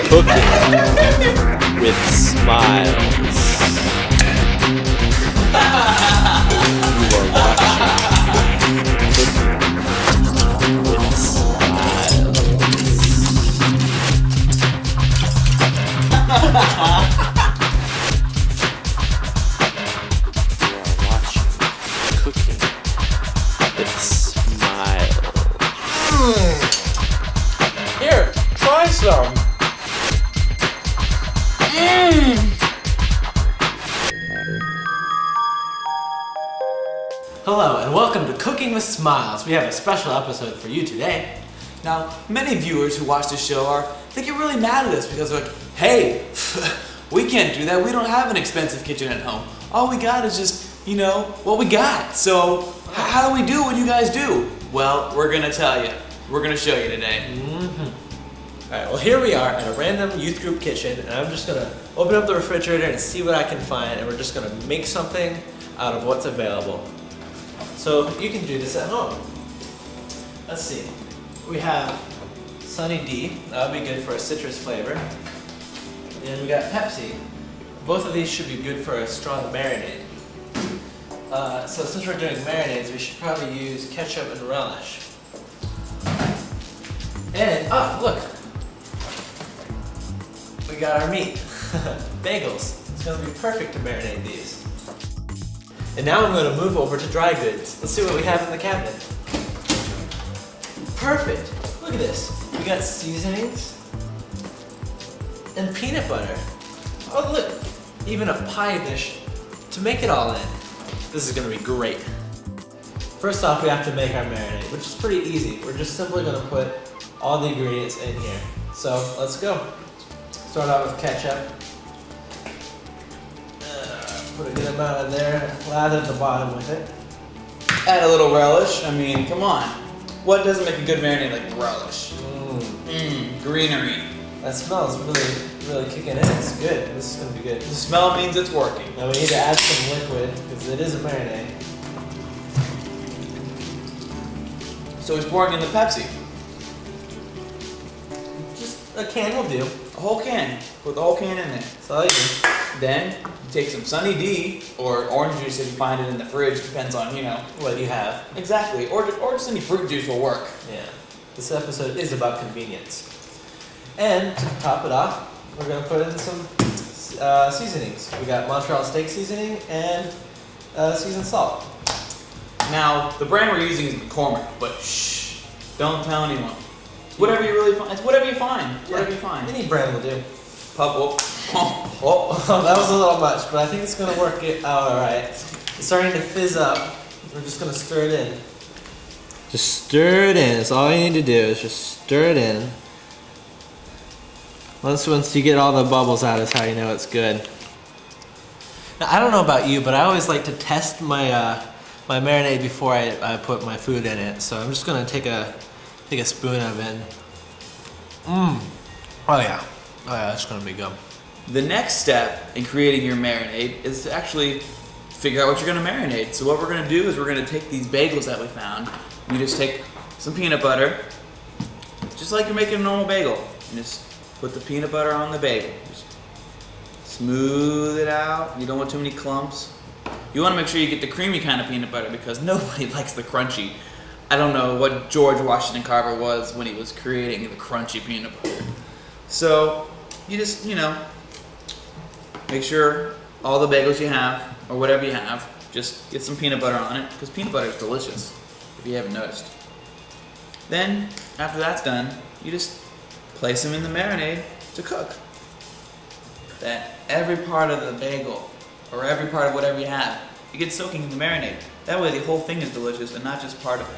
Cooking with Smiles. You are watching Cooking with Smiles. Cooking with Smiles. Here, try some. Hello and welcome to Cooking with Smiles. We have a special episode for you today. Now, many viewers who watch this show they get really mad at us because they're like, hey, we can't do that. We don't have an expensive kitchen at home. All we got is just, what we got. So, how do we do what you guys do? Well, we're gonna tell you. We're gonna show you today. Alright, well here we are at a random youth group kitchen and I'm just gonna open up the refrigerator and see what I can find and we're just gonna make something out of what's available. So you can do this at home. Let's see. We have Sunny D, that would be good for a citrus flavor. And we got Pepsi. Both of these should be good for a strong marinade. So since we're doing marinades, we should probably use ketchup and relish. And, look! We got our meat. Bagels. It's going to be perfect to marinate these. And now I'm going to move over to dry goods. Let's see what we have in the cabinet. Perfect! Look at this. We got seasonings and peanut butter. Oh look! Even a pie dish to make it all in. This is going to be great. First off, we have to make our marinade, which is pretty easy. We're just simply going to put all the ingredients in here. So let's go. Start out with ketchup. Put a good amount in there. Lather the bottom with it. Add a little relish. I mean, come on. What doesn't make a good marinade like relish? Greenery. That smells really kicking in. It's good. This is going to be good. The smell means it's working. Now we need to add some liquid because it is a marinade. So he's pouring in the Pepsi. Just a can will do. A whole can. Put the whole can in there. That's all you do. Then you take some Sunny D or orange juice if you find it in the fridge. Depends on What you have. Exactly. Or just any fruit juice will work. Yeah. This episode is about convenience. And to top it off, we're going to put in some seasonings. We got Montreal steak seasoning and seasoned salt. Now the brand we're using is McCormick, but shh, don't tell anyone. It's whatever you really find. It's whatever you find. Whatever you find. Any brand will do. That was a little much, but I think it's going to work out alright. It's starting to fizz up. We're just going to stir it in. Just stir it in. That's all you need to do is just stir it in. Once you get all the bubbles out is how you know it's good. Now I don't know about you, but I always like to test my my marinade before I put my food in it. So I'm just going to take a spoon of it. Oh yeah, that's going to be good. The next step in creating your marinade is to actually figure out what you're going to marinate. So what we're going to do is we're going to take these bagels that we found. We just take some peanut butter, just like you're making a normal bagel. And just put the peanut butter on the bagel. Just smooth it out. You don't want too many clumps. You want to make sure you get the creamy kind of peanut butter because nobody likes the crunchy. I don't know what George Washington Carver was when he was creating the crunchy peanut butter. So you just, make sure all the bagels you have, or whatever you have, just get some peanut butter on it, because peanut butter is delicious, if you haven't noticed. Then, after that's done, you just place them in the marinade to cook. That every part of the bagel, or every part of whatever you have, it gets soaking in the marinade. That way the whole thing is delicious and not just part of it.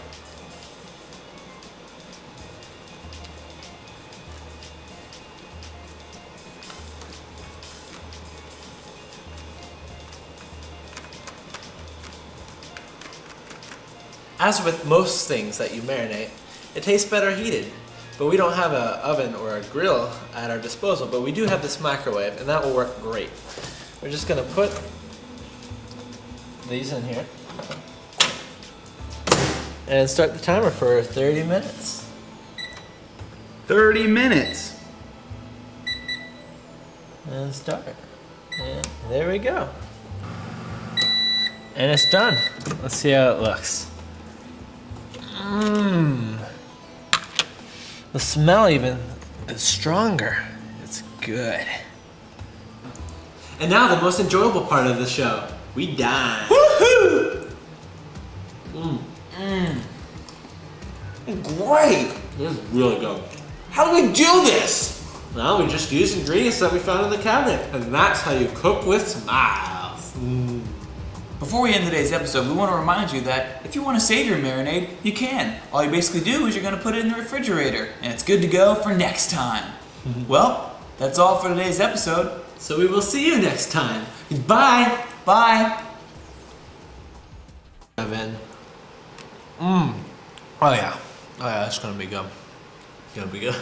As with most things that you marinate, it tastes better heated. But we don't have an oven or a grill at our disposal, but we do have this microwave, and that will work great. We're just gonna put these in here and start the timer for 30 minutes. 30 minutes. And start. And there we go. And it's done. Let's see how it looks. Mmm. The smell even is stronger. It's good. And now the most enjoyable part of the show. We dine. Woohoo! Great! This is really good. How do we do this? Well, we just use ingredients that we found in the cabinet. And that's how you cook with smiles. Before we end today's episode, we want to remind you that if you want to save your marinade, you can. All you basically do is you're going to put it in the refrigerator, and it's good to go for next time. Well, that's all for today's episode. So we will see you next time. Bye. Bye. Evan. Oh yeah. Oh yeah, it's gonna be good. Gonna be good.